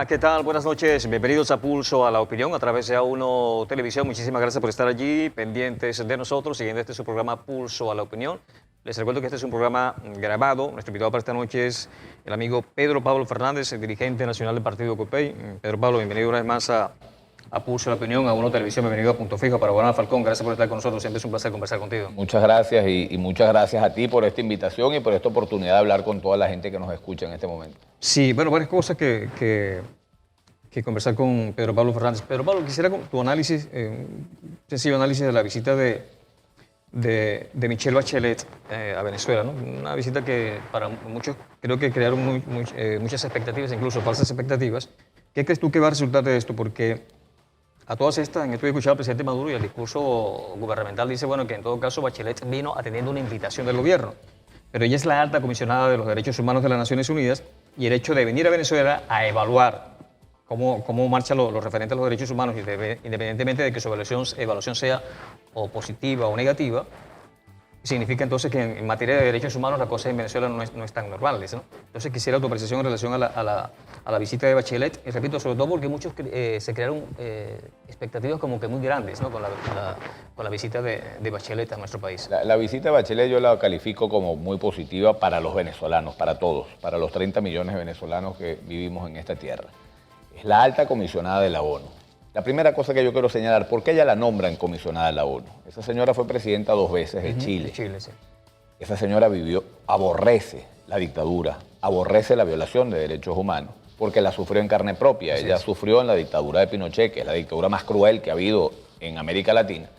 ¿qué tal? Buenas noches. Bienvenidos a Pulso a la Opinión a través de A1 Televisión. Muchísimas gracias por estar allí, pendientes de nosotros, siguiendo este su programa Pulso a la Opinión. Les recuerdo que este es un programa grabado. Nuestro invitado para esta noche es el amigo Pedro Pablo Fernández, el dirigente nacional del partido COPEI. Pedro Pablo, bienvenido una vez más a Pulso a la Opinión, a A1 Televisión. Bienvenido a Punto Fijo. Para Juan Falcón, gracias por estar con nosotros. Siempre es un placer conversar contigo. Muchas gracias y muchas gracias a ti por esta invitación y por esta oportunidad de hablar con toda la gente que nos escucha en este momento. Sí, bueno, varias cosas que conversar con Pedro Pablo Fernández. Pedro Pablo, quisiera tu análisis, un sencillo análisis de la visita de Michelle Bachelet a Venezuela, ¿no? Una visita que para muchos creo que crearon muchas expectativas, incluso falsas expectativas. ¿Qué crees tú que va a resultar de esto? Porque a todas estas, en esto he escuchado al presidente Maduro y el discurso gubernamental dice, bueno, que en todo caso Bachelet vino atendiendo una invitación del gobierno, pero ella es la alta comisionada de los derechos humanos de las Naciones Unidas y el hecho de venir a Venezuela a evaluar cómo marchan los referentes a los derechos humanos, independientemente de que su evaluación sea o positiva o negativa, significa entonces que en materia de derechos humanos la cosa en Venezuela no es tan normal, ¿no? Entonces quisiera tu apreciación en relación a la visita de Bachelet, y repito, sobre todo porque muchos se crearon expectativas como que muy grandes, ¿no? con la visita de Bachelet a nuestro país. La visita de Bachelet yo la califico como muy positiva para los venezolanos, para todos, para los 30 millones de venezolanos que vivimos en esta tierra. Es la alta comisionada de la ONU. La primera cosa que yo quiero señalar, ¿por qué ella la nombran comisionada de la ONU? Esa señora fue presidenta 2 veces de Chile. De Chile, sí. Esa señora aborrece la dictadura, aborrece la violación de derechos humanos, porque la sufrió en carne propia. Así ella es. sufrió en la dictadura de Pinochet, que es la dictadura más cruel que ha habido en América Latina.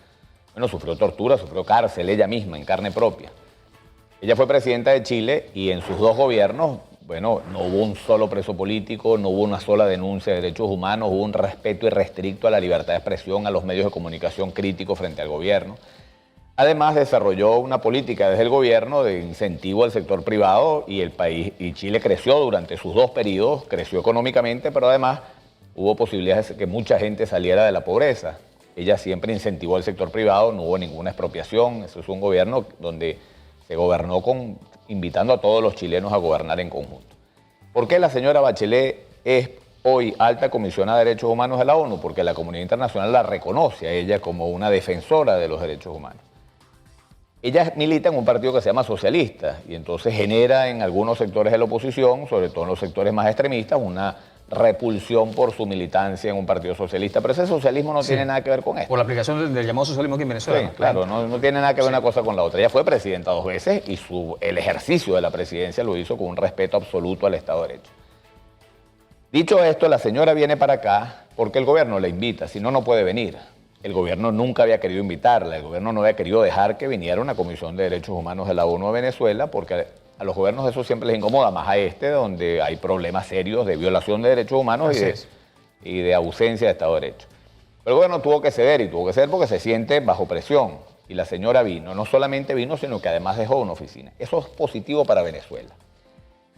Bueno, sufrió tortura, sufrió cárcel ella misma en carne propia. Ella fue presidenta de Chile y en sus 2 gobiernos, bueno, no hubo un solo preso político, no hubo una sola denuncia de derechos humanos, hubo un respeto irrestricto a la libertad de expresión, a los medios de comunicación críticos frente al gobierno. Además, desarrolló una política desde el gobierno de incentivo al sector privado y el país, y Chile creció durante sus 2 periodos, creció económicamente, pero además hubo posibilidades de que mucha gente saliera de la pobreza. Ella siempre incentivó al sector privado, no hubo ninguna expropiación, eso es un gobierno donde se gobernó invitando a todos los chilenos a gobernar en conjunto. ¿Por qué la señora Bachelet es hoy alta comisionada de derechos humanos de la ONU? Porque la comunidad internacional la reconoce a ella como una defensora de los derechos humanos. Ella milita en un partido que se llama socialista y entonces genera en algunos sectores de la oposición, sobre todo en los sectores más extremistas, una repulsión por su militancia en un partido socialista, pero ese socialismo no tiene nada que ver con esto. Por la aplicación del llamado socialismo aquí en Venezuela. Sí, ¿no? claro, no tiene nada que ver una cosa con la otra. Ella fue presidenta 2 veces y el ejercicio de la presidencia lo hizo con un respeto absoluto al Estado de Derecho. Dicho esto, la señora viene para acá porque el gobierno la invita, si no, no puede venir. El gobierno nunca había querido invitarla, el gobierno no había querido dejar que viniera una comisión de derechos humanos de la ONU a Venezuela porque a los gobiernos eso siempre les incomoda, más a donde hay problemas serios de violación de derechos humanos y de ausencia de Estado de Derecho. Pero el gobierno tuvo que ceder y tuvo que ceder porque se siente bajo presión. Y la señora vino, no solamente vino, sino que además dejó una oficina. Eso es positivo para Venezuela.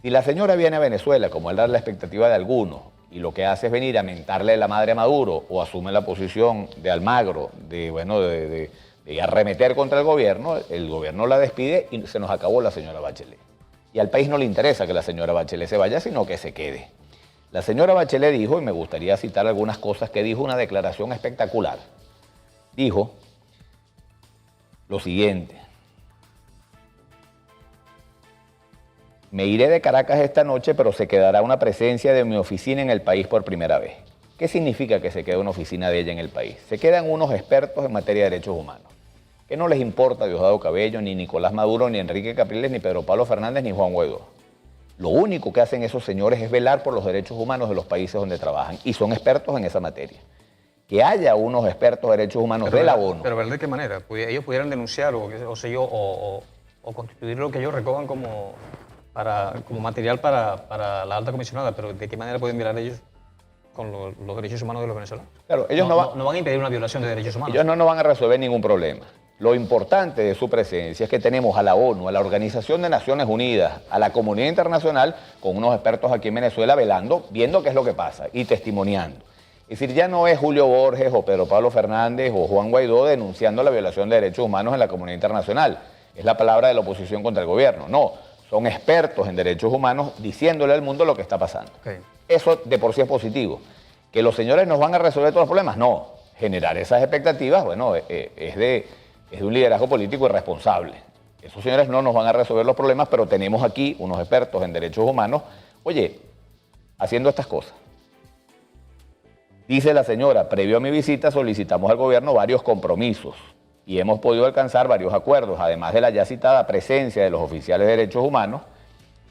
Si la señora viene a Venezuela, como él da la expectativa de algunos, y lo que hace es venir a mentarle la madre a Maduro o asume la posición de Almagro, de arremeter contra el gobierno la despide y se nos acabó la señora Bachelet. Y al país no le interesa que la señora Bachelet se vaya, sino que se quede. La señora Bachelet dijo, y me gustaría citar algunas cosas que dijo, una declaración espectacular. Dijo lo siguiente: me iré de Caracas esta noche, pero se quedará una presencia de mi oficina en el país por primera vez. ¿Qué significa que se quede una oficina de ella en el país? Se quedan unos expertos en materia de derechos humanos, que no les importa Diosdado Cabello, ni Nicolás Maduro, ni Enrique Capriles, ni Pedro Pablo Fernández, ni Juan Guaidó. Lo único que hacen esos señores es velar por los derechos humanos de los países donde trabajan, y son expertos en esa materia. Que haya unos expertos de derechos humanos de la ONU. Pero ¿de qué manera? Ellos pudieran denunciar o constituir lo que ellos recojan como material para la alta comisionada, pero ¿de qué manera pueden violar ellos con los derechos humanos de los venezolanos? Claro, ellos no van a impedir una violación de derechos humanos. Ellos no nos van a resolver ningún problema. Lo importante de su presencia es que tenemos a la ONU, a la Organización de Naciones Unidas, a la comunidad internacional, con unos expertos aquí en Venezuela velando, viendo qué es lo que pasa y testimoniando. Es decir, ya no es Julio Borges o Pedro Pablo Fernández o Juan Guaidó denunciando la violación de derechos humanos en la comunidad internacional. Es la palabra de la oposición contra el gobierno. No, son expertos en derechos humanos diciéndole al mundo lo que está pasando. Okay. eso de por sí es positivo. ¿Que los señores nos van a resolver todos los problemas? No. Generar esas expectativas, bueno, es de un liderazgo político irresponsable. Esos señores no nos van a resolver los problemas, pero tenemos aquí unos expertos en derechos humanos, oye, haciendo estas cosas. Dice la señora, previo a mi visita solicitamos al gobierno varios compromisos y hemos podido alcanzar varios acuerdos. Además de la ya citada presencia de los oficiales de derechos humanos,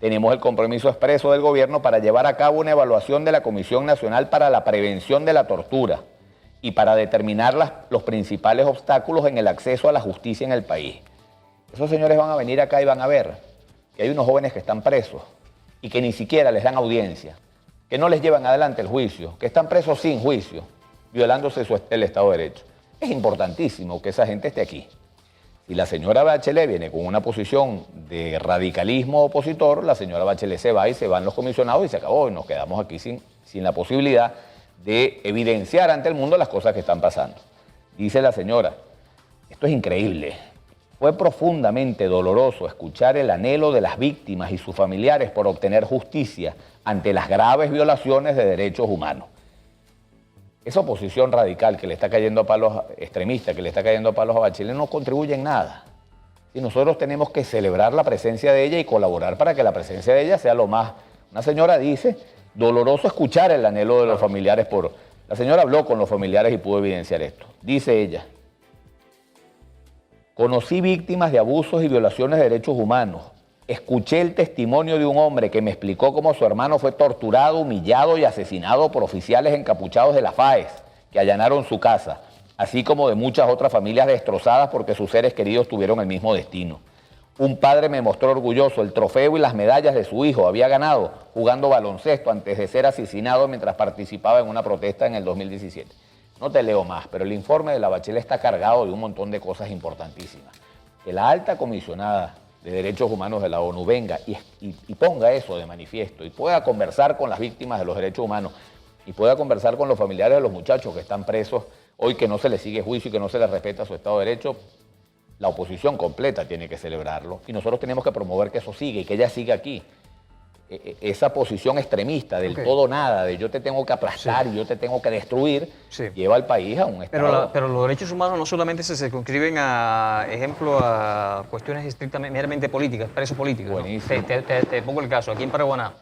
tenemos el compromiso expreso del gobierno para llevar a cabo una evaluación de la Comisión Nacional para la Prevención de la Tortura y para determinar los principales obstáculos en el acceso a la justicia en el país. Esos señores van a venir acá y van a ver que hay unos jóvenes que están presos y que ni siquiera les dan audiencia, que no les llevan adelante el juicio, que están presos sin juicio, violándose el Estado de Derecho. Es importantísimo que esa gente esté aquí. Si la señora Bachelet viene con una posición de radicalismo opositor, la señora Bachelet se va y se van los comisionados y se acabó. Y nos quedamos aquí sin la posibilidad de evidenciar ante el mundo las cosas que están pasando. Dice la señora, esto es increíble. Fue profundamente doloroso escuchar el anhelo de las víctimas y sus familiares por obtener justicia ante las graves violaciones de derechos humanos. Esa oposición radical que le está cayendo a palos, extremista, que le está cayendo a palos a Bachelet, no contribuye en nada. Y nosotros tenemos que celebrar la presencia de ella y colaborar para que la presencia de ella sea lo más... Una señora dice, doloroso escuchar el anhelo de los familiares por... La señora habló con los familiares y pudo evidenciar esto. Dice ella, conocí víctimas de abusos y violaciones de derechos humanos. Escuché el testimonio de un hombre que me explicó cómo su hermano fue torturado, humillado y asesinado por oficiales encapuchados de la FAES, que allanaron su casa, así como de muchas otras familias destrozadas porque sus seres queridos tuvieron el mismo destino. Un padre me mostró orgulloso el trofeo y las medallas de su hijo. Había ganado jugando baloncesto antes de ser asesinado mientras participaba en una protesta en el 2017. No te leo más, pero el informe de la Bachelet está cargado de un montón de cosas importantísimas. Que la alta comisionada de Derechos Humanos de la ONU venga y ponga eso de manifiesto y pueda conversar con las víctimas de los derechos humanos y pueda conversar con los familiares de los muchachos que están presos hoy, que no se les sigue juicio y que no se les respeta su Estado de Derecho. La oposición completa tiene que celebrarlo y nosotros tenemos que promover que eso siga y que ella siga aquí. Esa posición extremista del todo nada, de yo te tengo que aplastar y yo te tengo que destruir, lleva al país a un estado... Pero los derechos humanos no solamente se circunscriben a, ejemplo, a cuestiones estrictamente, meramente políticas, presos políticos. Buenísimo. ¿No? Te pongo el caso, aquí en Paraguaná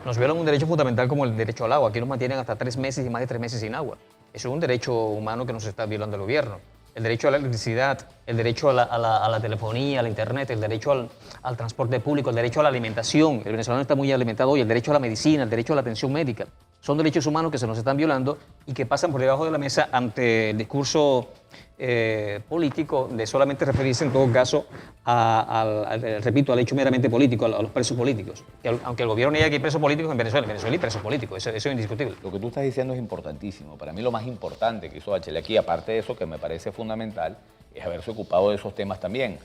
nos violan un derecho fundamental como el derecho al agua. Aquí nos mantienen hasta 3 meses y más de 3 meses sin agua. Eso es un derecho humano que nos está violando el gobierno. El derecho a la electricidad, el derecho a la telefonía, a la internet, el derecho al transporte público, el derecho a la alimentación. El venezolano está muy alimentado hoy, el derecho a la medicina, el derecho a la atención médica. Son derechos humanos que se nos están violando y que pasan por debajo de la mesa ante el discurso político de solamente referirse en todo caso repito, al hecho meramente político, a los presos políticos. Que aunque el gobierno niega que hay presos políticos en Venezuela hay presos políticos, eso es indiscutible. Lo que tú estás diciendo es importantísimo. Para mí lo más importante que hizo Bachelet aquí, aparte de eso que me parece fundamental, es haberse ocupado de esos temas también.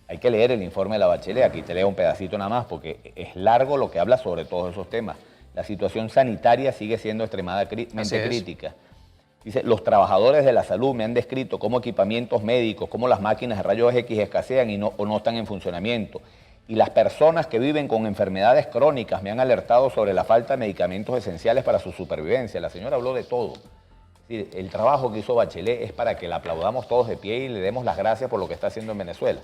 Hay que leer el informe de la Bachelet, aquí te leo un pedacito nada más porque es largo lo que habla sobre todos esos temas. La situación sanitaria sigue siendo extremadamente crítica. Dice, los trabajadores de la salud me han descrito cómo equipamientos médicos, cómo las máquinas de rayos X escasean o no están en funcionamiento. Y las personas que viven con enfermedades crónicas me han alertado sobre la falta de medicamentos esenciales para su supervivencia. La señora habló de todo. Es decir, el trabajo que hizo Bachelet es para que la aplaudamos todos de pie y le demos las gracias por lo que está haciendo en Venezuela.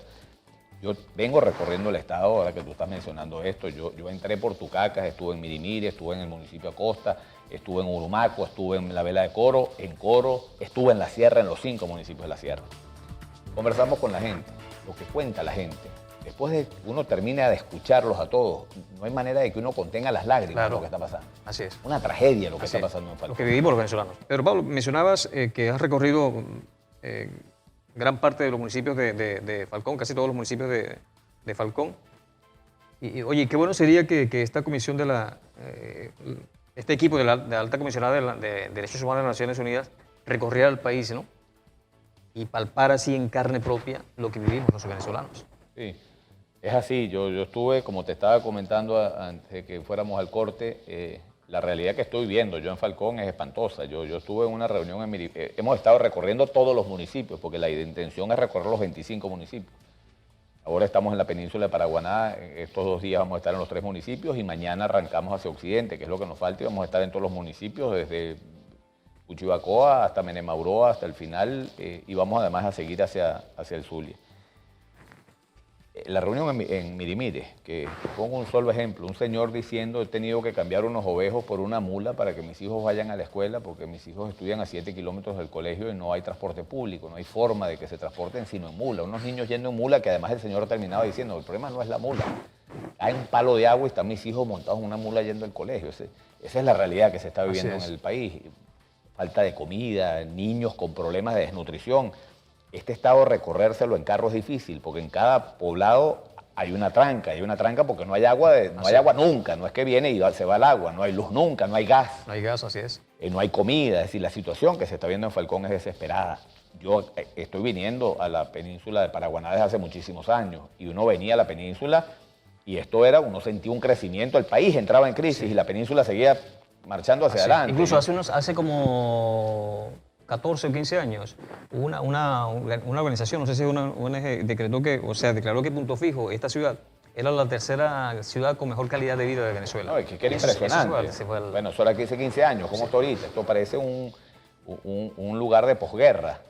Yo vengo recorriendo el estado, ahora que tú estás mencionando esto, yo entré por Tucacas, estuve en Mirimiri, estuve en el municipio Acosta, estuve en Urumaco, estuve en la Vela de Coro, estuve en la Sierra, en los 5 municipios de la Sierra. Conversamos con la gente, lo que cuenta la gente. Después de que uno termina de escucharlos a todos, no hay manera de que uno contenga las lágrimas de lo que está pasando. Así es. Una tragedia lo que está pasando en Falcón. Lo que vivimos los venezolanos. Pero Pablo, mencionabas que has recorrido gran parte de los municipios de Falcón, casi todos los municipios de Falcón. Y oye, qué bueno sería que esta comisión este equipo de la alta comisionada de Derechos Humanos de las Naciones Unidas recorriera el país, ¿no? Y palpara así en carne propia lo que vivimos los venezolanos. Sí, es así. Yo estuve, como te estaba comentando antes de que fuéramos al corte, la realidad que estoy viendo yo en Falcón es espantosa. Yo estuve en una reunión hemos estado recorriendo todos los municipios, porque la intención es recorrer los 25 municipios. Ahora estamos en la península de Paraguaná, estos 2 días vamos a estar en los 3 municipios y mañana arrancamos hacia Occidente, que es lo que nos falta, y vamos a estar en todos los municipios, desde Cuchibacoa hasta Menemauroa, hasta el final, y vamos además a seguir hacia el Zulia. La reunión en Mirimire, que pongo un solo ejemplo, un señor diciendo: he tenido que cambiar unos ovejos por una mula para que mis hijos vayan a la escuela, porque mis hijos estudian a 7 kilómetros del colegio y no hay transporte público, no hay forma de que se transporten sino en mula. Unos niños yendo en mula, que además el señor terminaba diciendo: el problema no es la mula, hay un palo de agua y están mis hijos montados en una mula yendo al colegio. Esa es la realidad que se está viviendo en el país. Falta de comida, niños con problemas de desnutrición. Este estado recorrérselo en carro es difícil, porque en cada poblado hay una tranca porque no hay agua, no hay agua nunca, no es que viene y se va el agua, no hay luz nunca, no hay gas. No hay gas, así es. No hay comida, es decir, la situación que se está viendo en Falcón es desesperada. Yo estoy viniendo a la península de Paraguaná desde hace muchísimos años, y uno venía a la península y uno sentía un crecimiento, el país entraba en crisis y la península seguía marchando hacia adelante. Incluso hace como 14 o 15 años, una organización, no sé si una ONG, declaró que Punto Fijo, esta ciudad, era la tercera ciudad con mejor calidad de vida de Venezuela. No, es que era impresionante. Bueno, eso era aquí hace 15 años, ¿cómo está ahorita? Esto parece un lugar de posguerra.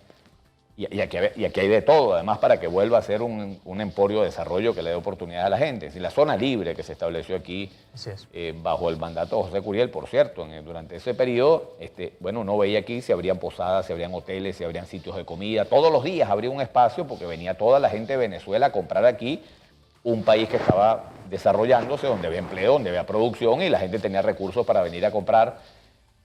Y aquí hay de todo, además, para que vuelva a ser un emporio de desarrollo que le dé oportunidades a la gente. Es decir, la zona libre que se estableció aquí, bajo el mandato de José Curiel, por cierto, durante ese periodo, uno veía aquí se abrían posadas, se abrían hoteles, se abrían sitios de comida. Todos los días abría un espacio porque venía toda la gente de Venezuela a comprar aquí, un país que estaba desarrollándose, donde había empleo, donde había producción y la gente tenía recursos para venir a comprar.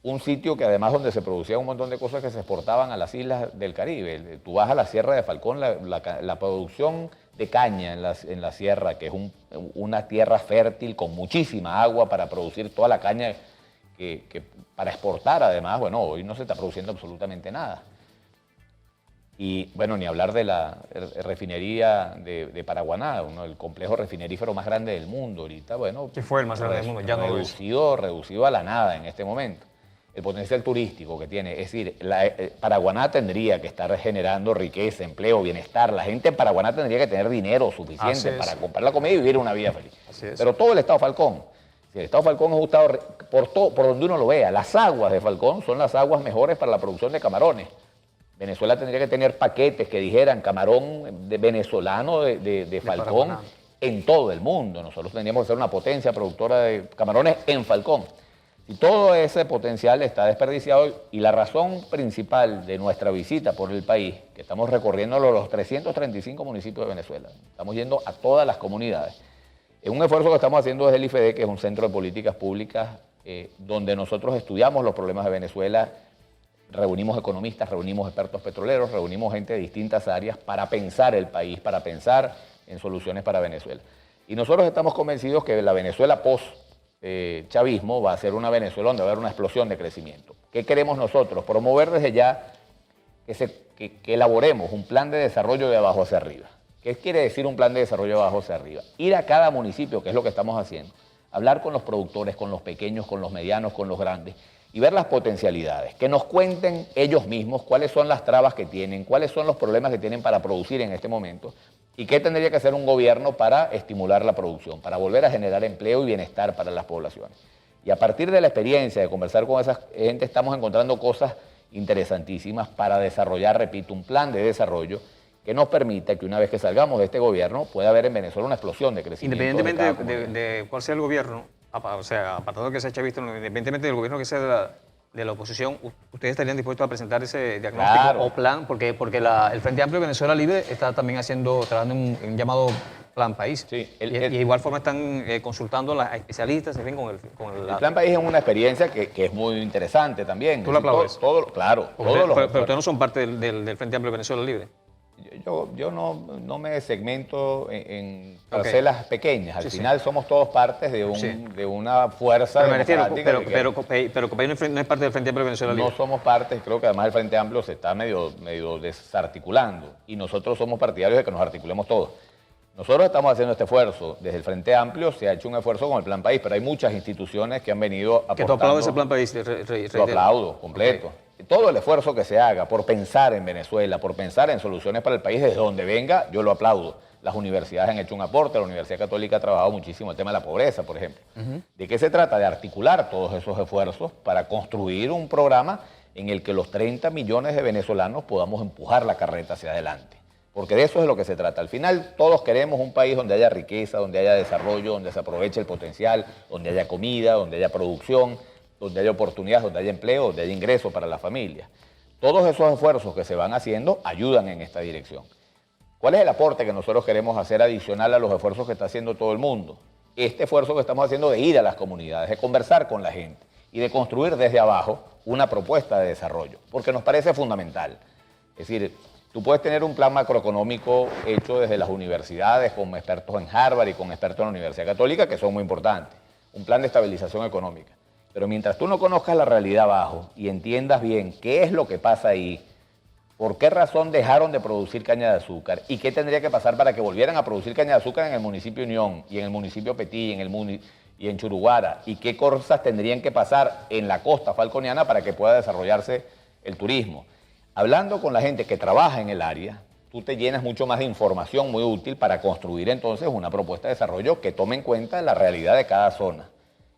Un sitio que además donde se producían un montón de cosas que se exportaban a las islas del Caribe. Tú vas a la Sierra de Falcón, la producción de caña en la sierra, que es una tierra fértil con muchísima agua para producir toda la caña que para exportar. Además, bueno, hoy no se está produciendo absolutamente nada. Y bueno, ni hablar de la refinería de Paraguaná, el complejo refinerífero más grande del mundo ahorita, bueno. ¿Qué fue el más grande del mundo? Ya no reducido a la nada en este momento. El potencial turístico que tiene, es decir, Paraguaná tendría que estar generando riqueza, empleo, bienestar. La gente en Paraguaná tendría que tener dinero suficiente para comprar la comida y vivir una vida feliz. Pero todo el estado Falcón, el estado Falcón es un estado, por donde uno lo vea, las aguas de Falcón son las aguas mejores para la producción de camarones. Venezuela tendría que tener paquetes que dijeran camarón venezolano de Falcón en todo el mundo. Nosotros tendríamos que ser una potencia productora de camarones en Falcón. Y todo ese potencial está desperdiciado, y la razón principal de nuestra visita por el país, que estamos recorriendo los 335 municipios de Venezuela, estamos yendo a todas las comunidades, es un esfuerzo que estamos haciendo desde el IFD, que es un centro de políticas públicas, donde nosotros estudiamos los problemas de Venezuela, reunimos economistas, reunimos expertos petroleros, reunimos gente de distintas áreas para pensar el país, para pensar en soluciones para Venezuela. Y nosotros estamos convencidos que la Venezuela chavismo va a ser una Venezuela donde va a haber una explosión de crecimiento. ¿Qué queremos nosotros? Promover desde ya que elaboremos un plan de desarrollo de abajo hacia arriba. ¿Qué quiere decir un plan de desarrollo de abajo hacia arriba? Ir a cada municipio, que es lo que estamos haciendo, hablar con los productores, con los pequeños, con los medianos, con los grandes, y ver las potencialidades, que nos cuenten ellos mismos cuáles son las trabas que tienen, cuáles son los problemas que tienen para producir en este momento, y qué tendría que hacer un gobierno para estimular la producción, para volver a generar empleo y bienestar para las poblaciones. Y a partir de la experiencia de conversar con esa gente, estamos encontrando cosas interesantísimas para desarrollar, repito, un plan de desarrollo que nos permita que una vez que salgamos de este gobierno pueda haber en Venezuela una explosión de crecimiento. Independientemente de cuál sea el gobierno, o sea, apartado que sea chavista, independientemente del gobierno que sea de la oposición, ¿ustedes estarían dispuestos a presentar ese diagnóstico o plan? Porque el Frente Amplio de Venezuela Libre está también trabajando en un llamado Plan País. Sí, y de igual forma están consultando a los especialistas, en fin, con el Plan País es una experiencia que es muy interesante también. ¿Tú la aplaudes? Claro. Pero ustedes no son parte del Frente Amplio de Venezuela Libre. Yo no me segmento en parcelas pequeñas. Al final somos todos partes de una fuerza democrática. Pero Copay no es parte del Frente Amplio de Venezuela Libre. No somos parte, creo que además el Frente Amplio se está medio desarticulando, y nosotros somos partidarios de que nos articulemos todos. Nosotros estamos haciendo este esfuerzo. Desde el Frente Amplio se ha hecho un esfuerzo con el Plan País, pero hay muchas instituciones que han venido aportando. ¿Que tú aplaudes ese Plan País? Lo aplaudo, completo. todo el esfuerzo que se haga por pensar en Venezuela, por pensar en soluciones para el país, desde donde venga, yo lo aplaudo. Las universidades han hecho un aporte, la Universidad Católica ha trabajado muchísimo el tema de la pobreza, por ejemplo. ¿De qué se trata? De articular todos esos esfuerzos para construir un programa en el que los 30 millones de venezolanos podamos empujar la carreta hacia adelante. Porque de eso es lo que se trata. Al final todos queremos un país donde haya riqueza, donde haya desarrollo, donde se aproveche el potencial, donde haya comida, donde haya producción, donde haya oportunidades, donde haya empleo, donde haya ingresos para las familias. Todos esos esfuerzos que se van haciendo ayudan en esta dirección. ¿Cuál es el aporte que nosotros queremos hacer adicional a los esfuerzos que está haciendo todo el mundo? Este esfuerzo que estamos haciendo de ir a las comunidades, de conversar con la gente y de construir desde abajo una propuesta de desarrollo, porque nos parece fundamental. Es decir, tú puedes tener un plan macroeconómico hecho desde las universidades, con expertos en Harvard y con expertos en la Universidad Católica, que son muy importantes, un plan de estabilización económica. Pero mientras tú no conozcas la realidad abajo y entiendas bien qué es lo que pasa ahí, por qué razón dejaron de producir caña de azúcar y qué tendría que pasar para que volvieran a producir caña de azúcar en el municipio Unión y en el municipio Petí y en Churuguara, y qué cosas tendrían que pasar en la costa falconiana para que pueda desarrollarse el turismo. Hablando con la gente que trabaja en el área, tú te llenas mucho más de información muy útil para construir entonces una propuesta de desarrollo que tome en cuenta la realidad de cada zona,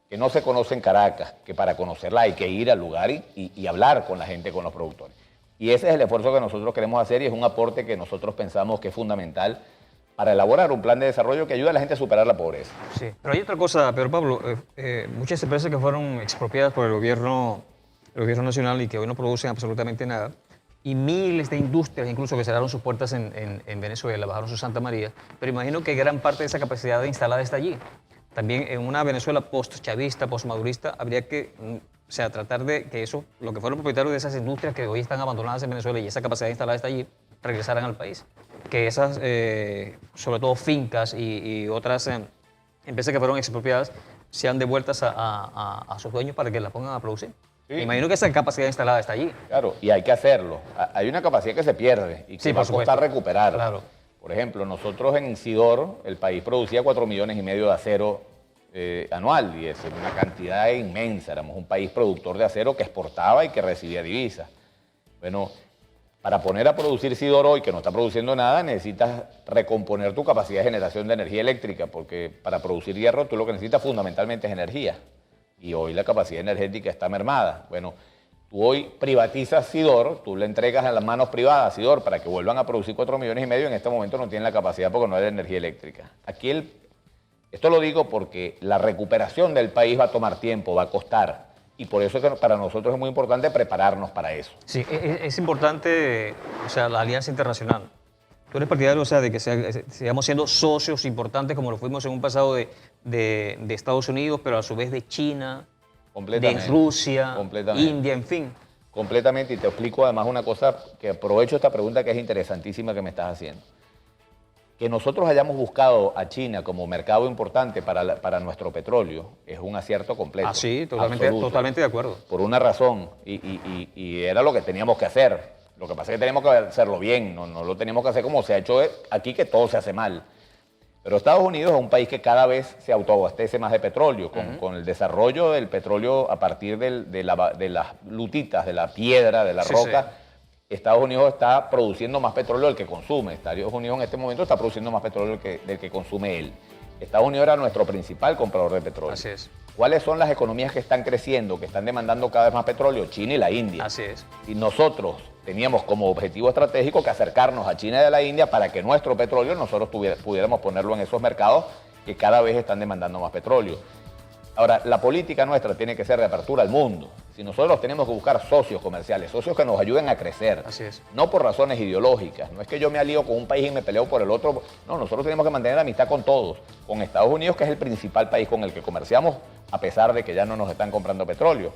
que no se conoce en Caracas, que para conocerla hay que ir al lugar y hablar con la gente, con los productores. Y ese es el esfuerzo que nosotros queremos hacer y es un aporte que nosotros pensamos que es fundamental para elaborar un plan de desarrollo que ayude a la gente a superar la pobreza. Sí, pero hay otra cosa, Pedro Pablo. Muchas empresas que fueron expropiadas por el gobierno nacional y que hoy no producen absolutamente nada, y miles de industrias incluso que cerraron sus puertas en Venezuela, bajaron su Santa María, pero imagino que gran parte de esa capacidad instalada está allí. También en una Venezuela post-chavista, post-madurista, habría que tratar de que eso, lo que fueron propietarios de esas industrias que hoy están abandonadas en Venezuela y esa capacidad instalada está allí, regresaran al país. Que esas, sobre todo fincas y otras empresas que fueron expropiadas, sean devueltas a sus dueños para que las pongan a producir. Sí. Me imagino que esa capacidad instalada está allí. Claro, y hay que hacerlo. Hay una capacidad que se pierde y que Sí, va a por costar supuesto. recuperar. Claro. Por ejemplo, nosotros en Sidor, el país producía 4,5 millones de acero anual, y es una cantidad inmensa. Éramos un país productor de acero que exportaba y que recibía divisas. Bueno, para poner a producir Sidor hoy, que no está produciendo nada, necesitas recomponer tu capacidad de generación de energía eléctrica, porque para producir hierro tú lo que necesitas fundamentalmente es energía. Y hoy la capacidad energética está mermada. Bueno, tú hoy privatizas Sidor, tú le entregas a las manos privadas a Sidor para que vuelvan a producir 4,5 millones, en este momento no tienen la capacidad porque no hay energía eléctrica. Esto lo digo porque la recuperación del país va a tomar tiempo, va a costar. Y por eso es que para nosotros es muy importante prepararnos para eso. Sí, es importante, la alianza internacional. Tú eres partidario, de que sigamos siendo socios importantes como lo fuimos en un pasado de Estados Unidos, pero a su vez de China, de Rusia, India, en fin. Completamente, y te explico además una cosa, que aprovecho esta pregunta que es interesantísima que me estás haciendo. Que nosotros hayamos buscado a China como mercado importante para nuestro petróleo es un acierto completo. Ah, sí, totalmente de acuerdo. Por una razón, y era lo que teníamos que hacer. Lo que pasa es que tenemos que hacerlo bien, no lo tenemos que hacer como se ha hecho aquí, que todo se hace mal. Pero Estados Unidos es un país que cada vez se autoabastece más de petróleo, con el desarrollo del petróleo a partir de las lutitas, de la piedra, de la roca. Sí. Estados Unidos está produciendo más petróleo del que consume. Estados Unidos en este momento está produciendo más petróleo del que consume él. Estados Unidos era nuestro principal comprador de petróleo. Así es. ¿Cuáles son las economías que están creciendo, que están demandando cada vez más petróleo? China y la India. Así es. Y nosotros teníamos como objetivo estratégico que acercarnos a China y a la India para que nuestro petróleo nosotros pudiéramos ponerlo en esos mercados que cada vez están demandando más petróleo. Ahora, la política nuestra tiene que ser de apertura al mundo. Si nosotros tenemos que buscar socios comerciales, socios que nos ayuden a crecer. Así es. No por razones ideológicas. No es que yo me alío con un país y me peleo por el otro. No, nosotros tenemos que mantener amistad con todos. Con Estados Unidos, que es el principal país con el que comerciamos, a pesar de que ya no nos están comprando petróleo.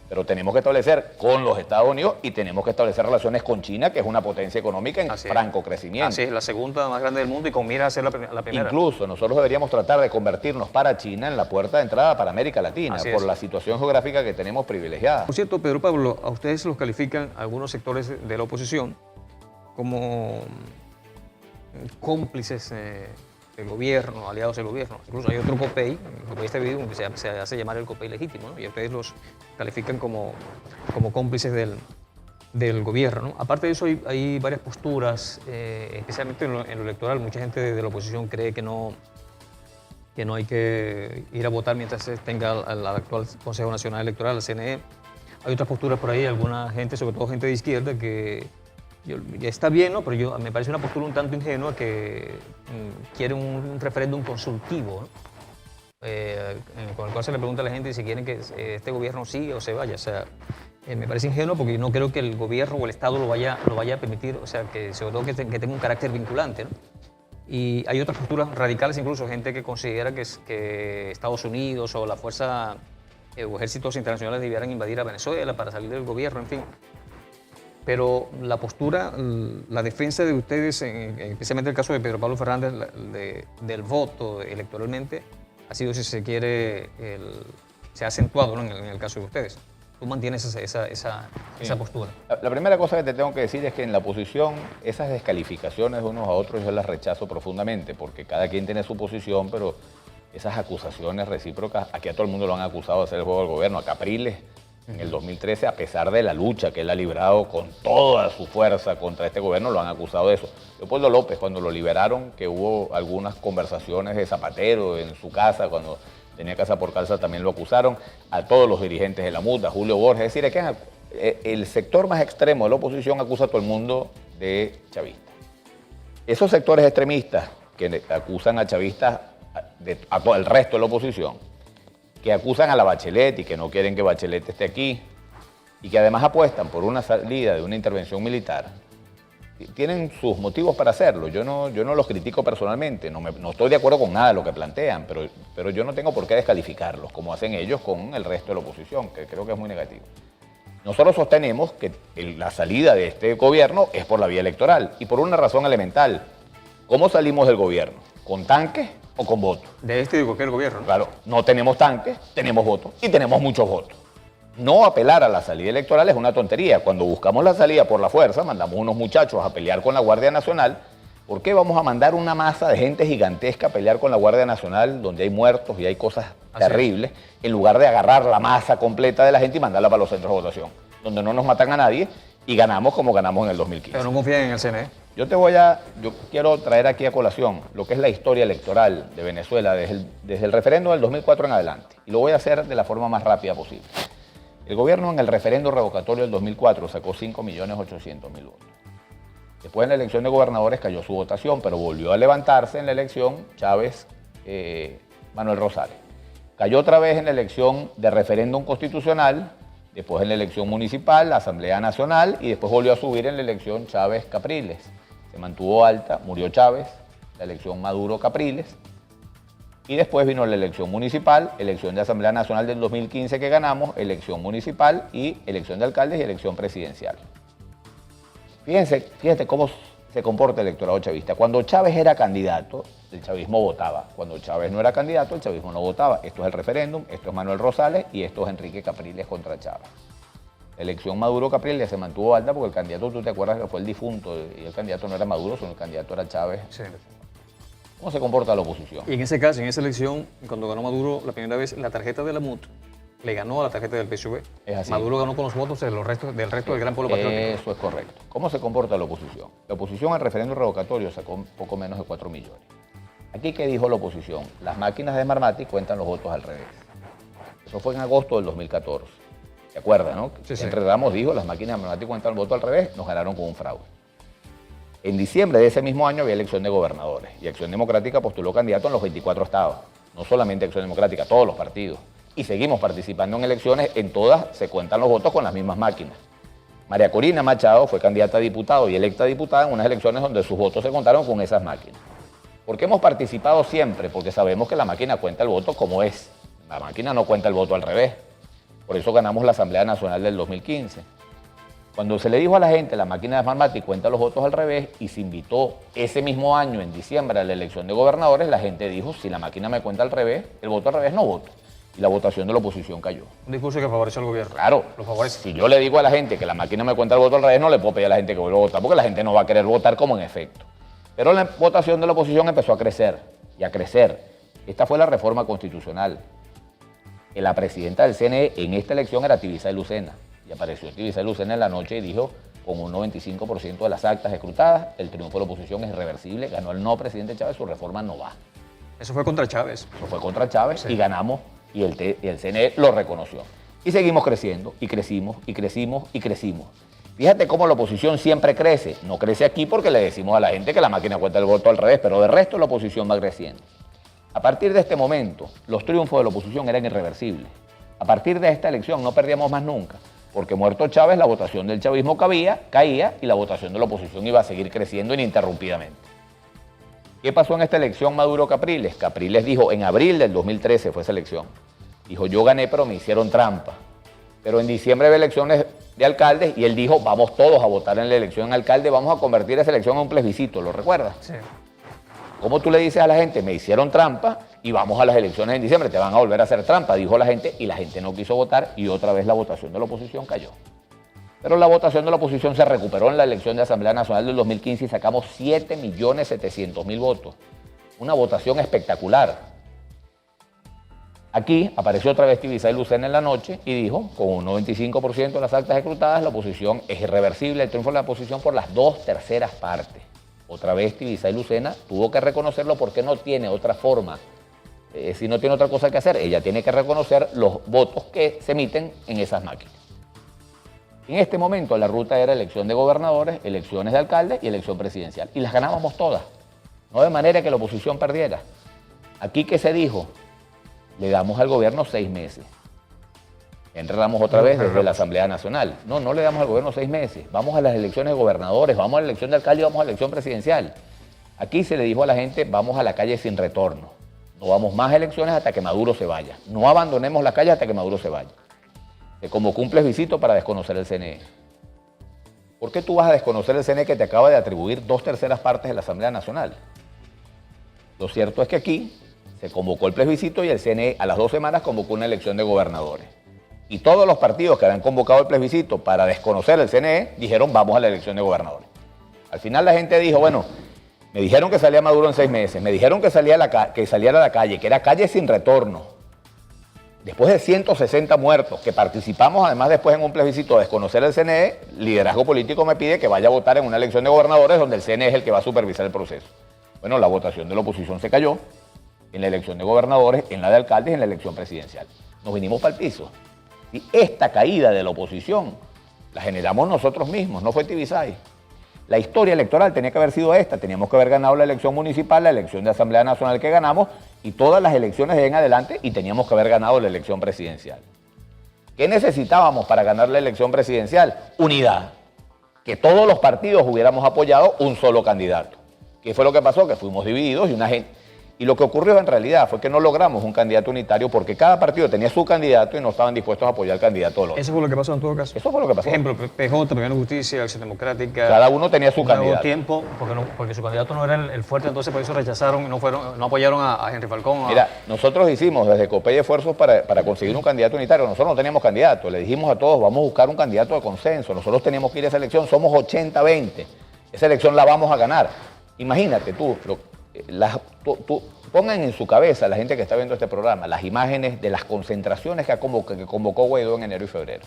Pero tenemos que establecer con los Estados Unidos y tenemos que establecer relaciones con China, que es una potencia económica en franco crecimiento. Así es, la segunda más grande del mundo y con mira a ser la primera. Incluso nosotros deberíamos tratar de convertirnos para China en la puerta de entrada para América Latina, por la situación geográfica que tenemos privilegiada. Por cierto, Pedro Pablo, a ustedes los califican algunos sectores de la oposición como cómplices del gobierno, aliados del gobierno. Incluso hay otro COPEI, el COPEI está dividido, que se hace llamar el COPEI legítimo, ¿no? Y ustedes los califican como cómplices del del gobierno, ¿no? Aparte de eso, hay varias posturas, especialmente en lo electoral. Mucha gente de la oposición cree que no hay que ir a votar mientras se tenga al actual Consejo Nacional Electoral, al CNE. Hay otras posturas por ahí, alguna gente, sobre todo gente de izquierda, que ya está bien, ¿no? Pero me parece una postura un tanto ingenua que quiere un referéndum consultivo, ¿no? Con el cual se le pregunta a la gente si quieren que este gobierno siga o se vaya. O sea, me parece ingenuo porque no creo que el gobierno o el Estado lo vaya a permitir, o sea, que sobre todo que tenga un carácter vinculante, ¿no? Y hay otras posturas radicales, incluso gente que considera que Estados Unidos o la fuerza o ejércitos internacionales debieran invadir a Venezuela para salir del gobierno, en fin. Pero la postura, la defensa de ustedes, especialmente el caso de Pedro Pablo Fernández, del voto electoralmente, ha sido, si se quiere, se ha acentuado, ¿no? en el caso de ustedes. ¿Tú mantienes esa postura? La primera cosa que te tengo que decir es que en la oposición esas descalificaciones de unos a otros yo las rechazo profundamente, porque cada quien tiene su posición, pero esas acusaciones recíprocas, aquí a todo el mundo lo han acusado de hacer el juego del gobierno. A Capriles, en el 2013, a pesar de la lucha que él ha librado con toda su fuerza contra este gobierno, lo han acusado de eso. Leopoldo López, cuando lo liberaron, que hubo algunas conversaciones de Zapatero en su casa, cuando tenía casa por casa, también lo acusaron. A todos los dirigentes de la MUD, a Julio Borges. Es decir, es que el sector más extremo de la oposición acusa a todo el mundo de chavista. Esos sectores extremistas que acusan a chavistas, a todo el resto de la oposición, que acusan a la Bachelet y que no quieren que Bachelet esté aquí, y que además apuestan por una salida de una intervención militar, tienen sus motivos para hacerlo. Yo no los critico personalmente, no estoy de acuerdo con nada de lo que plantean, pero yo no tengo por qué descalificarlos, como hacen ellos con el resto de la oposición, que creo que es muy negativo. Nosotros sostenemos que la salida de este gobierno es por la vía electoral, y por una razón elemental. ¿Cómo salimos del gobierno? ¿Con tanques o con votos? De este y de cualquier gobierno, ¿no? Claro, no tenemos tanques, tenemos votos, y tenemos muchos votos. No apelar a la salida electoral es una tontería. Cuando buscamos la salida por la fuerza, mandamos unos muchachos a pelear con la Guardia Nacional. ¿Por qué vamos a mandar una masa de gente gigantesca a pelear con la Guardia Nacional, donde hay muertos y hay cosas terribles, en lugar de agarrar la masa completa de la gente y mandarla para los centros de votación, donde no nos matan a nadie y ganamos como ganamos en el 2015? Pero no confían en el CNE. Yo quiero traer aquí a colación lo que es la historia electoral de Venezuela desde el referendo del 2004 en adelante. Y lo voy a hacer de la forma más rápida posible. El gobierno en el referendo revocatorio del 2004 sacó 5.800.000 votos. Después en la elección de gobernadores cayó su votación, pero volvió a levantarse en la elección Chávez, Manuel Rosales. Cayó otra vez en la elección de referéndum constitucional, después en la elección municipal, la Asamblea Nacional, y después volvió a subir en la elección Chávez-Capriles. Se mantuvo alta, murió Chávez, la elección Maduro-Capriles. Y después vino la elección municipal, elección de Asamblea Nacional del 2015 que ganamos, elección municipal y elección de alcaldes y elección presidencial. Fíjense cómo se comporta el electorado chavista. Cuando Chávez era candidato, el chavismo votaba. Cuando Chávez no era candidato, el chavismo no votaba. Esto es el referéndum, esto es Manuel Rosales y esto es Enrique Capriles contra Chávez. La elección Maduro-Capriles se mantuvo alta porque el candidato, tú te acuerdas que fue el difunto, y el candidato no era Maduro, sino el candidato era Chávez. Sí. ¿Cómo se comporta la oposición? Y en ese caso, en esa elección, cuando ganó Maduro la primera vez, la tarjeta de la MUT le ganó a la tarjeta del PSV. Es así. Maduro ganó con los votos del resto del gran pueblo patriótico. Eso es correcto. ¿Cómo se comporta la oposición? La oposición al referéndum revocatorio sacó poco menos de 4 millones. Aquí, ¿qué dijo la oposición? Las máquinas de Smartmatic cuentan los votos al revés. Eso fue en agosto del 2014. ¿Se acuerdan, no? Sí, sí. Entre Ramos dijo, las máquinas de Smartmatic cuentan el voto al revés, nos ganaron con un fraude. En diciembre de ese mismo año había elección de gobernadores y Acción Democrática postuló candidato en los 24 estados. No solamente Acción Democrática, todos los partidos. Y seguimos participando en elecciones, en todas se cuentan los votos con las mismas máquinas. María Corina Machado fue candidata a diputado y electa diputada en unas elecciones donde sus votos se contaron con esas máquinas. ¿Por qué hemos participado siempre? Porque sabemos que la máquina cuenta el voto como es. La máquina no cuenta el voto al revés. Por eso ganamos la Asamblea Nacional del 2015. Cuando se le dijo a la gente, la máquina de Smartmatic cuenta los votos al revés, y se invitó ese mismo año, en diciembre, a la elección de gobernadores, la gente dijo, si la máquina me cuenta al revés, el voto al revés no voto. Y la votación de la oposición cayó. Un discurso que favoreció al gobierno. Claro, Lo favorece. si yo le digo a la gente que la máquina me cuenta el voto al revés, no le puedo pedir a la gente que vuelva a votar, porque la gente no va a querer votar como en efecto. Pero la votación de la oposición empezó a crecer, y a crecer. Esta fue la reforma constitucional. La presidenta del CNE en esta elección era Tibisay Lucena. Y apareció Tibisay Lucena en la noche y dijo, con un 95% de las actas escrutadas, el triunfo de la oposición es irreversible, ganó el no presidente Chávez, su reforma no va. Eso fue contra Chávez. Eso fue contra Chávez Sí. y ganamos y el CNE lo reconoció. Y seguimos creciendo, y crecimos, y crecimos, y crecimos. Fíjate cómo la oposición siempre crece. No crece aquí porque le decimos a la gente que la máquina cuenta el voto al revés, pero de resto la oposición va creciendo. A partir de este momento, los triunfos de la oposición eran irreversibles. A partir de esta elección no perdíamos más nunca, porque muerto Chávez, la votación del chavismo caía y la votación de la oposición iba a seguir creciendo ininterrumpidamente. ¿Qué pasó en esta elección Maduro-Capriles? Capriles dijo, en abril del 2013 fue esa elección, dijo, yo gané pero me hicieron trampa. Pero en diciembre había elecciones de alcaldes y él dijo, vamos todos a votar en la elección en alcalde, vamos a convertir esa elección en un plebiscito, ¿lo recuerdas? Sí. ¿Cómo tú le dices a la gente, me hicieron trampa y vamos a las elecciones en diciembre, te van a volver a hacer trampa? Dijo la gente y la gente no quiso votar y otra vez la votación de la oposición cayó. Pero la votación de la oposición se recuperó en la elección de Asamblea Nacional del 2015 y sacamos 7.700.000 votos. Una votación espectacular. Aquí apareció otra vez Tibisay Lucena en la noche y dijo, con un 95% de las actas escrutadas, la oposición es irreversible, el triunfo de la oposición por las 2/3 partes. Otra vez Tibisay Lucena tuvo que reconocerlo porque no tiene otra forma, si no tiene otra cosa que hacer, ella tiene que reconocer los votos que se emiten en esas máquinas. En este momento la ruta era elección de gobernadores, elecciones de alcaldes y elección presidencial. Y las ganábamos todas, no de manera que la oposición perdiera. Aquí, ¿qué se dijo? Le damos al gobierno 6 meses. Entramos otra vez desde la Asamblea Nacional. No le damos al gobierno 6 meses. Vamos a las elecciones de gobernadores, vamos a la elección de alcalde y vamos a la elección presidencial. Aquí se le dijo a la gente, vamos a la calle sin retorno. No vamos más a elecciones hasta que Maduro se vaya. No abandonemos la calle hasta que Maduro se vaya. Se convocó un plebiscito para desconocer el CNE. ¿Por qué tú vas a desconocer el CNE que te acaba de atribuir 2/3 partes de la Asamblea Nacional? Lo cierto es que aquí se convocó el plebiscito y el CNE a las 2 semanas convocó una elección de gobernadores. Y todos los partidos que habían convocado el plebiscito para desconocer el CNE dijeron vamos a la elección de gobernadores. Al final la gente dijo, bueno, me dijeron que salía Maduro en 6 meses, me dijeron que saliera a la calle, que era calle sin retorno. Después de 160 muertos, que participamos además después en un plebiscito a desconocer el CNE, liderazgo político me pide que vaya a votar en una elección de gobernadores donde el CNE es el que va a supervisar el proceso. Bueno, la votación de la oposición se cayó en la elección de gobernadores, en la de alcaldes y en la elección presidencial. Nos vinimos para el piso. Y esta caída de la oposición la generamos nosotros mismos, no fue Tibisay. La historia electoral tenía que haber sido esta, teníamos que haber ganado la elección municipal, la elección de Asamblea Nacional que ganamos y todas las elecciones de ahí en adelante y teníamos que haber ganado la elección presidencial. ¿Qué necesitábamos para ganar la elección presidencial? Unidad. Que todos los partidos hubiéramos apoyado un solo candidato. ¿Qué fue lo que pasó? Que fuimos divididos y lo que ocurrió en realidad fue que no logramos un candidato unitario porque cada partido tenía su candidato y no estaban dispuestos a apoyar al candidato del otro. Eso fue lo que pasó en todo caso. Eso fue lo que pasó. Ejemplo, PJ, Primera Justicia, Acción Democrática. Cada uno tenía su Nuevo candidato. tiempo, porque su candidato no era el fuerte, entonces por eso rechazaron y no apoyaron a Henry Falcón. Mira, nosotros hicimos desde COPEI esfuerzos para conseguir un candidato unitario. Nosotros no teníamos candidato. Le dijimos a todos, vamos a buscar un candidato de consenso. Nosotros teníamos que ir a esa elección. Somos 80-20. Esa elección la vamos a ganar. Imagínate tú, pongan en su cabeza la gente que está viendo este programa las imágenes de las concentraciones que convocó Guaidó en enero y febrero.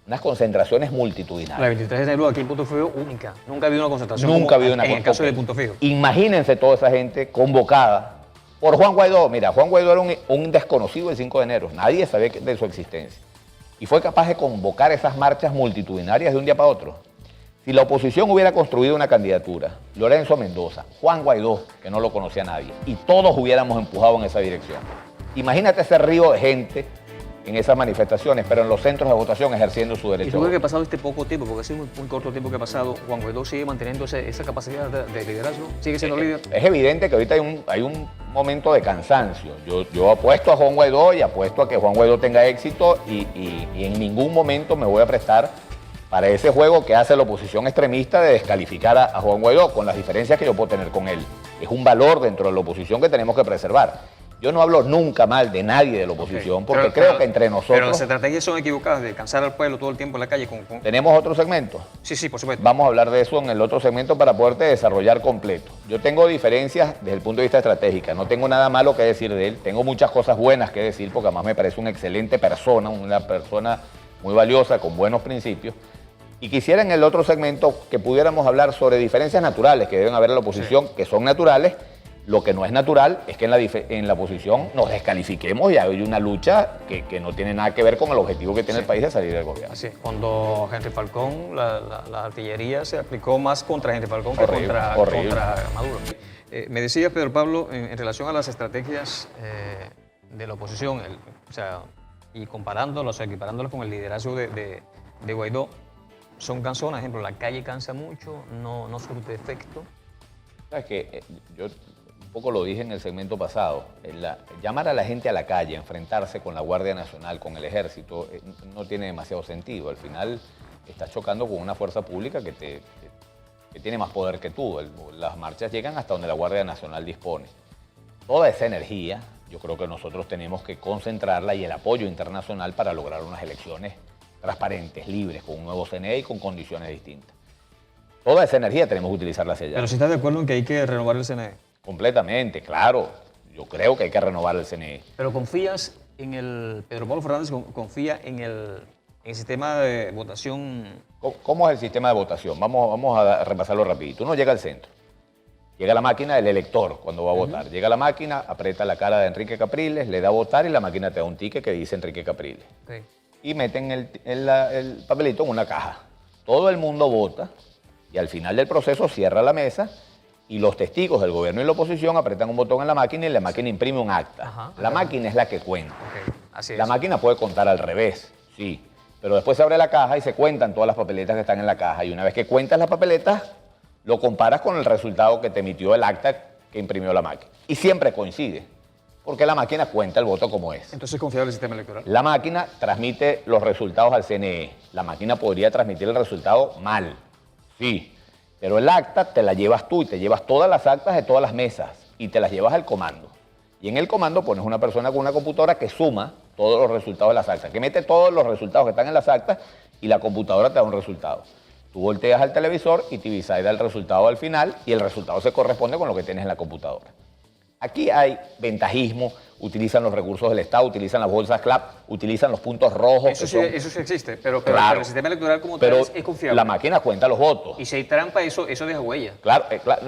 Unas concentraciones multitudinarias. La 23 de enero aquí en Punto Fijo, única. Nunca ha habido una concentración. Nunca ha habido una en el caso de concentración. Punto Fijo. Imagínense toda esa gente convocada por Juan Guaidó. Mira, Juan Guaidó era un desconocido el 5 de enero. Nadie sabía de su existencia. Y fue capaz de convocar esas marchas multitudinarias de un día para otro. Si la oposición hubiera construido una candidatura, Lorenzo Mendoza, Juan Guaidó, que no lo conocía nadie, y todos hubiéramos empujado en esa dirección. Imagínate ese río de gente en esas manifestaciones, pero en los centros de votación ejerciendo su ¿Y derecho. tú crees que ha pasado este poco tiempo, porque ha sido muy corto el tiempo que ha pasado, Juan Guaidó sigue manteniendo esa capacidad de liderazgo? ¿Sigue siendo líder? Es evidente que ahorita hay un momento de cansancio. Yo apuesto a Juan Guaidó y apuesto a que Juan Guaidó tenga éxito y en ningún momento me voy a prestar para ese juego que hace la oposición extremista de descalificar a Juan Guaidó con las diferencias que yo puedo tener con él. Es un valor dentro de la oposición que tenemos que preservar. Yo no hablo nunca mal de nadie de la oposición porque creo que entre nosotros... Pero las estrategias son equivocadas de cansar al pueblo todo el tiempo en la calle con... ¿Tenemos otro segmento? Sí, por supuesto. Vamos a hablar de eso en el otro segmento para poderte desarrollar completo. Yo tengo diferencias desde el punto de vista estratégico. No tengo nada malo que decir de él. Tengo muchas cosas buenas que decir porque además me parece una excelente persona, una persona muy valiosa, con buenos principios. Y quisiera en el otro segmento que pudiéramos hablar sobre diferencias naturales que deben haber en la oposición, que son naturales. Lo que no es natural es que en la oposición nos descalifiquemos y hay una lucha que no tiene nada que ver con el objetivo que tiene el país de salir del gobierno. Así es. Cuando Henry Falcón, la artillería se aplicó más contra Henry Falcón que Horrible. contra Maduro. Me decía Pedro Pablo, en relación a las estrategias de la oposición, o sea, y comparándolas, equiparándolas con el liderazgo de Guaidó, son cansonas. Por ejemplo, la calle cansa mucho, no surte efecto. ¿Sabes qué? Yo un poco lo dije en el segmento pasado. Llamar a la gente a la calle, enfrentarse con la Guardia Nacional, con el Ejército, no tiene demasiado sentido. Al final estás chocando con una fuerza pública que tiene más poder que tú. Las marchas llegan hasta donde la Guardia Nacional dispone. Toda esa energía, yo creo que nosotros tenemos que concentrarla y el apoyo internacional para lograr unas elecciones transparentes, libres, con un nuevo CNE y con condiciones distintas. Toda esa energía tenemos que utilizarla hacia allá. Pero si estás de acuerdo en que hay que renovar el CNE. Completamente, claro. Yo creo que hay que renovar el CNE. Pero confías Pedro Pablo Fernández confía en el sistema de votación. ¿Cómo es el sistema de votación? Vamos a repasarlo rapidito. Uno llega al centro. Llega la máquina del elector cuando va a votar. Llega la máquina, aprieta la cara de Enrique Capriles, le da a votar y la máquina te da un ticket que dice Enrique Capriles. Okay. Y meten el papelito en una caja. Todo el mundo vota y al final del proceso cierra la mesa y los testigos del gobierno y la oposición apretan un botón en la máquina y la máquina imprime un acta. Ajá. La máquina es la que cuenta. Okay. Así es. La máquina puede contar al revés, sí. Pero después se abre la caja y se cuentan todas las papeletas que están en la caja. Y una vez que cuentas las papeletas, lo comparas con el resultado que te emitió el acta que imprimió la máquina. Y siempre coincide, porque la máquina cuenta el voto como es. Entonces es confiable el sistema electoral. La máquina transmite los resultados al CNE. La máquina podría transmitir el resultado mal, sí. Pero el acta te la llevas tú y te llevas todas las actas de todas las mesas y te las llevas al comando. Y en el comando pones una persona con una computadora que suma todos los resultados de las actas, que mete todos los resultados que están en las actas y la computadora te da un resultado. Tú volteas al televisor y Tibisay da el resultado al final y el resultado se corresponde con lo que tienes en la computadora. Aquí hay ventajismo, utilizan los recursos del Estado, utilizan las bolsas CLAP, utilizan los puntos rojos. Eso sí existe, pero Claro. el sistema electoral como tal Pero es confiable. la máquina cuenta los votos. Y si hay trampa, eso deja huella. Claro,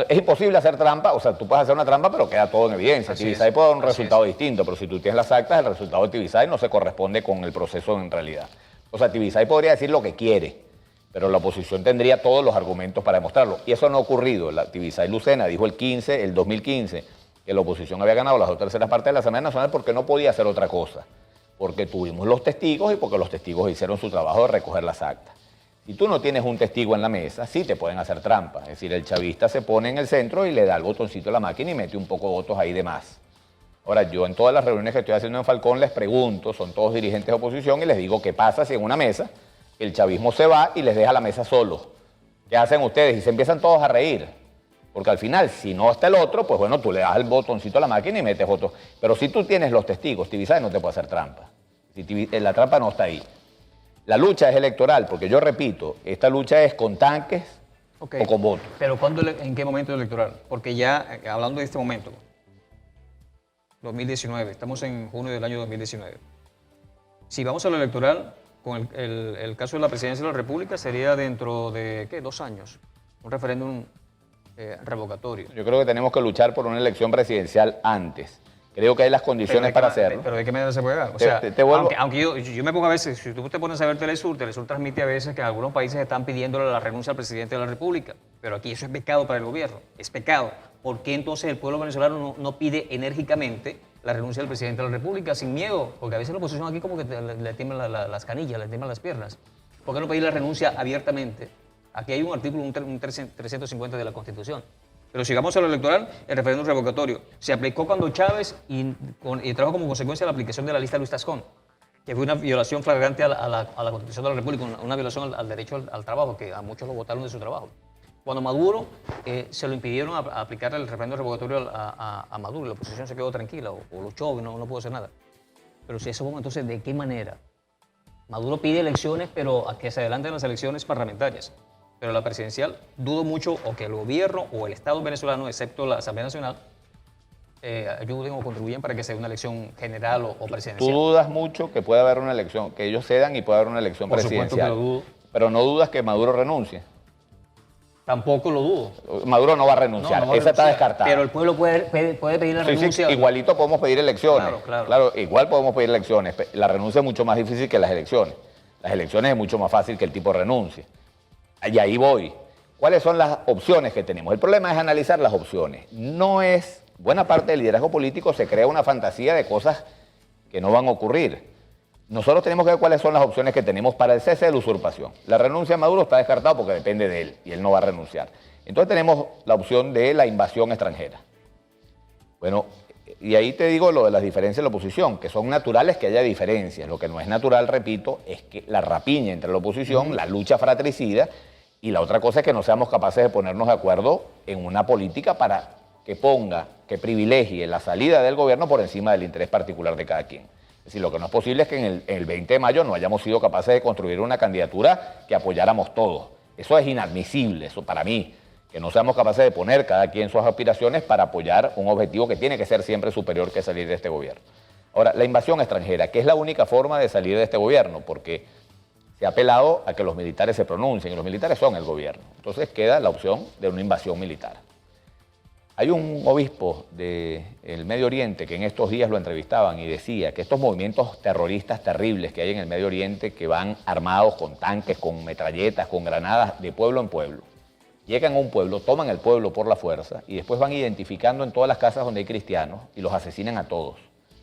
es imposible hacer trampa, o sea, tú puedes hacer una trampa, pero queda todo en evidencia. Así Tibisay es, puede dar un así resultado es. distinto, pero si tú tienes las actas, el resultado de Tibisay no se corresponde con el proceso en realidad. O sea, Tibisay podría decir lo que quiere, pero la oposición tendría todos los argumentos para demostrarlo. Y eso no ha ocurrido. La Tibisay Lucena dijo el 2015, que la oposición había ganado las 2/3 partes de la Asamblea Nacional porque no podía hacer otra cosa. Porque tuvimos los testigos y porque los testigos hicieron su trabajo de recoger las actas. Si tú no tienes un testigo en la mesa, sí te pueden hacer trampa. Es decir, el chavista se pone en el centro y le da el botoncito a la máquina y mete un poco de votos ahí de más. Ahora, yo en todas las reuniones que estoy haciendo en Falcón les pregunto, son todos dirigentes de oposición, y les digo qué pasa si en una mesa el chavismo se va y les deja la mesa solos. ¿Qué hacen ustedes? Y se empiezan todos a reír. Porque al final, si no está el otro, pues bueno, tú le das el botoncito a la máquina y metes votos. Pero si tú tienes los testigos, Tibisay no te puede hacer trampa. La trampa no está ahí. La lucha es electoral, porque yo repito, esta lucha es con tanques o con votos. Pero ¿en qué momento electoral? Porque ya, hablando de este momento, 2019, estamos en junio del año 2019. Si vamos a lo electoral, con el caso de la presidencia de la República, sería dentro de, ¿qué? 2 años. Un referéndum revocatorio. Yo creo que tenemos que luchar por una elección presidencial antes. Creo que hay las condiciones para hacerlo. Pero ¿de qué manera se puede dar? O Te sea, vuelvo- aunque yo me pongo a veces, si tú te pones a ver Telesur transmite a veces que en algunos países están pidiéndole la renuncia al presidente de la República, pero aquí eso es pecado para el gobierno, es pecado. ¿Por qué entonces el pueblo venezolano no pide enérgicamente la renuncia del presidente de la República sin miedo? Porque a veces la oposición aquí como que le tiemblan las canillas, le tiemblan las piernas. ¿Por qué no pedir la renuncia abiertamente? Aquí hay un artículo, un 350 de la Constitución. Pero sigamos a lo electoral, el referéndum revocatorio. Se aplicó cuando Chávez y trajo como consecuencia la aplicación de la lista Luis Tascón, que fue una violación flagrante a la Constitución de la República, una violación al derecho al trabajo, que a muchos lo votaron de su trabajo. Cuando Maduro se lo impidieron aplicar el referéndum revocatorio a Maduro, la oposición se quedó tranquila o luchó y no pudo hacer nada. Pero si eso, entonces, ¿de qué manera? Maduro pide elecciones, pero a que se adelanten las elecciones parlamentarias. Pero la presidencial, dudo mucho o que el gobierno o el Estado venezolano, excepto la Asamblea Nacional, ayuden o contribuyen para que sea una elección general o presidencial. Tú dudas mucho que pueda haber una elección, que ellos cedan y pueda haber una elección Por supuesto presidencial. que lo dudo. Pero no dudas que Maduro renuncie. Tampoco lo dudo. Maduro no va a renunciar, No va a esa está renunciar, descartada. Pero el pueblo puede pedir la Sí, sí, renuncia. igualito podemos pedir elecciones. Claro. Igual podemos pedir elecciones. La renuncia es mucho más difícil que las elecciones. Las elecciones es mucho más fácil que el tipo renuncie. Y ahí voy. ¿Cuáles son las opciones que tenemos? El problema es analizar las opciones. No es... Buena parte del liderazgo político se crea una fantasía de cosas que no van a ocurrir. Nosotros tenemos que ver cuáles son las opciones que tenemos para el cese de la usurpación. La renuncia a Maduro está descartado porque depende de él y él no va a renunciar. Entonces tenemos la opción de la invasión extranjera. Bueno, y ahí te digo lo de las diferencias de la oposición, que son naturales que haya diferencias. Lo que no es natural, repito, es que la rapiña entre la oposición, la lucha fratricida, y la otra cosa es que no seamos capaces de ponernos de acuerdo en una política para que privilegie la salida del gobierno por encima del interés particular de cada quien. Es decir, lo que no es posible es que en el 20 de mayo no hayamos sido capaces de construir una candidatura que apoyáramos todos. Eso es inadmisible, eso para mí, que no seamos capaces de poner cada quien sus aspiraciones para apoyar un objetivo que tiene que ser siempre superior que salir de este gobierno. Ahora, la invasión extranjera, que es la única forma de salir de este gobierno, porque se ha apelado a que los militares se pronuncien, y los militares son el gobierno. Entonces queda la opción de una invasión militar. Hay un obispo del Medio Oriente que en estos días lo entrevistaban y decía que estos movimientos terroristas terribles que hay en el Medio Oriente, que van armados con tanques, con metralletas, con granadas, de pueblo en pueblo, llegan a un pueblo, toman el pueblo por la fuerza y después van identificando en todas las casas donde hay cristianos y los asesinan a todos,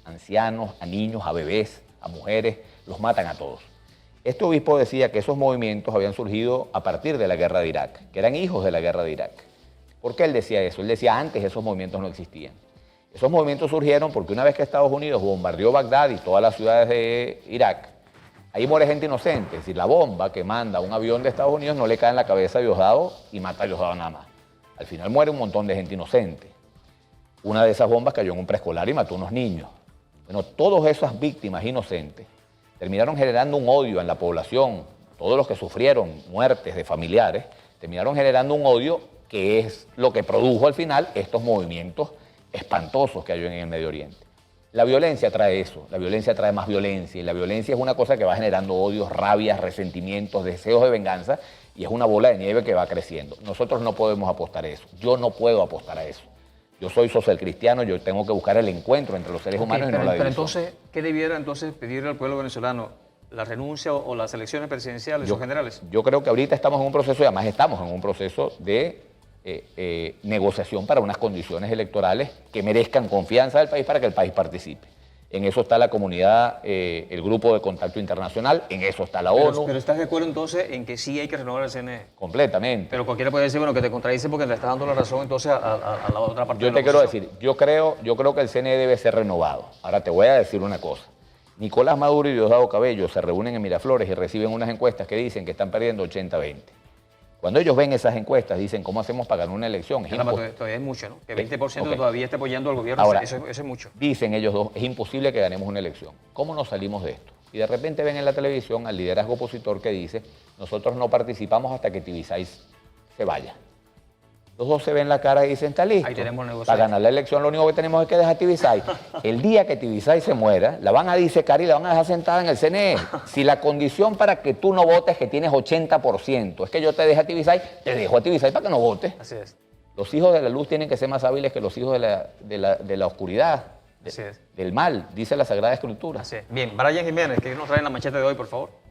ancianos, a niños, a bebés, a mujeres, los matan a todos. Este obispo decía que esos movimientos habían surgido a partir de la guerra de Irak, que eran hijos de la guerra de Irak. ¿Por qué él decía eso? Él decía antes esos movimientos no existían. Esos movimientos surgieron porque una vez que Estados Unidos bombardeó Bagdad y todas las ciudades de Irak, ahí muere gente inocente. Es decir, la bomba que manda un avión de Estados Unidos no le cae en la cabeza a Diosdado y mata a Diosdado nada más. Al final muere un montón de gente inocente. Una de esas bombas cayó en un preescolar y mató a unos niños. Bueno, todas esas víctimas inocentes terminaron generando un odio en la población. Todos los que sufrieron muertes de familiares terminaron generando un odio que es lo que produjo al final estos movimientos espantosos que hay en el Medio Oriente. La violencia trae eso, la violencia trae más violencia, y la violencia es una cosa que va generando odios, rabias, resentimientos, deseos de venganza, y es una bola de nieve que va creciendo. Nosotros no podemos apostar a eso, yo no puedo apostar a eso. Yo soy social cristiano, yo tengo que buscar el encuentro entre los seres humanos y no la división. Pero entonces, ¿qué debiera entonces pedirle al pueblo venezolano? ¿La renuncia o las elecciones presidenciales o generales? Yo creo que ahorita estamos en un proceso, y además estamos en un proceso de negociación para unas condiciones electorales que merezcan confianza del país para que el país participe. En eso está la comunidad, el grupo de contacto internacional, en eso está la ONU. Pero ¿estás de acuerdo entonces en que sí hay que renovar el CNE? Completamente. Pero cualquiera puede decir, bueno, que te contradice porque le estás dando la razón entonces a la otra parte. Yo te quiero decir, yo creo que el CNE debe ser renovado. Ahora te voy a decir una cosa. Nicolás Maduro y Diosdado Cabello se reúnen en Miraflores y reciben unas encuestas que dicen que están perdiendo 80-20. Cuando ellos ven esas encuestas, dicen, ¿cómo hacemos para ganar una elección? Todavía es mucho, ¿no? Que 20% todavía esté apoyando al gobierno, ahora, eso es mucho. Dicen ellos dos, es imposible que ganemos una elección. ¿Cómo nos salimos de esto? Y de repente ven en la televisión al liderazgo opositor que dice, nosotros no participamos hasta que Tibisay se vaya. Los dos se ven la cara y dicen, está listo. Ahí tenemos negocio. Para ganar la elección lo único que tenemos es que dejar a Tibisay. El día que Tibisay se muera, la van a disecar y la van a dejar sentada en el CNE. Si la condición para que tú no votes es que tienes 80%, es que yo te deje a Tibisay, te dejo a Tibisay para que no votes. Así es. Los hijos de la luz tienen que ser más hábiles que los hijos de la oscuridad, del mal, dice la Sagrada Escritura. Así es. Bien, Brian Jiménez, ¿qué nos trae en la manchete de hoy, por favor?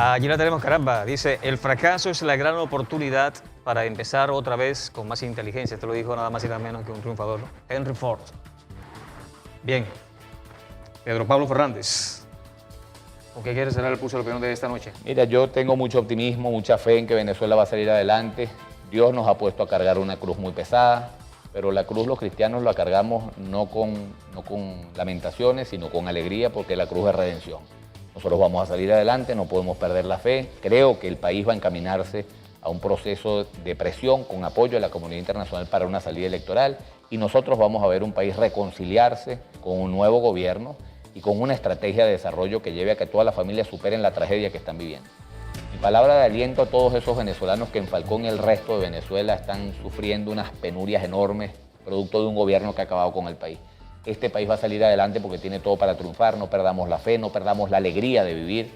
Allí la tenemos, caramba. Dice, el fracaso es la gran oportunidad para empezar otra vez con más inteligencia. Esto lo dijo nada más y nada menos que un triunfador, ¿no? Henry Ford. Bien. Pedro Pablo Fernández. ¿Con qué quiere cerrar el pulso de opinión de esta noche? Mira, yo tengo mucho optimismo, mucha fe en que Venezuela va a salir adelante. Dios nos ha puesto a cargar una cruz muy pesada, pero la cruz los cristianos la cargamos no con lamentaciones, sino con alegría, porque la cruz es redención. Nosotros vamos a salir adelante, no podemos perder la fe. Creo que el país va a encaminarse a un proceso de presión con apoyo de la comunidad internacional para una salida electoral, y nosotros vamos a ver un país reconciliarse con un nuevo gobierno y con una estrategia de desarrollo que lleve a que todas las familias superen la tragedia que están viviendo. Mi palabra de aliento a todos esos venezolanos que en Falcón y el resto de Venezuela están sufriendo unas penurias enormes, producto de un gobierno que ha acabado con el país. Este país va a salir adelante porque tiene todo para triunfar, no perdamos la fe, no perdamos la alegría de vivir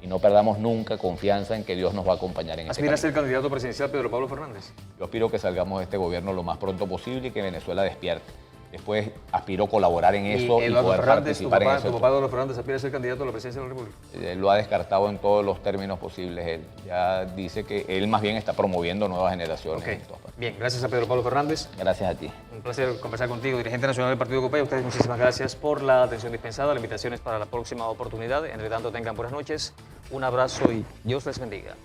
y no perdamos nunca confianza en que Dios nos va a acompañar en este ¿Aspira a ser camino. candidato presidencial Pedro Pablo Fernández? Yo aspiro que salgamos de este gobierno lo más pronto posible y que Venezuela despierte. Después aspiro a colaborar en eso y Eduardo poder Fernández, participar en eso. tu papá Eduardo Fernández, aspira a ser candidato a la presidencia de la República. Lo ha descartado en todos los términos posibles él. Ya dice que él más bien está promoviendo nuevas generaciones. Ok. en todas partes. Bien, gracias a Pedro Pablo Fernández. Gracias a ti. Un placer conversar contigo, dirigente nacional del Partido Copey. A ustedes muchísimas gracias por la atención dispensada. La invitación es para la próxima oportunidad. Entre tanto, tengan buenas noches, un abrazo y Dios les bendiga.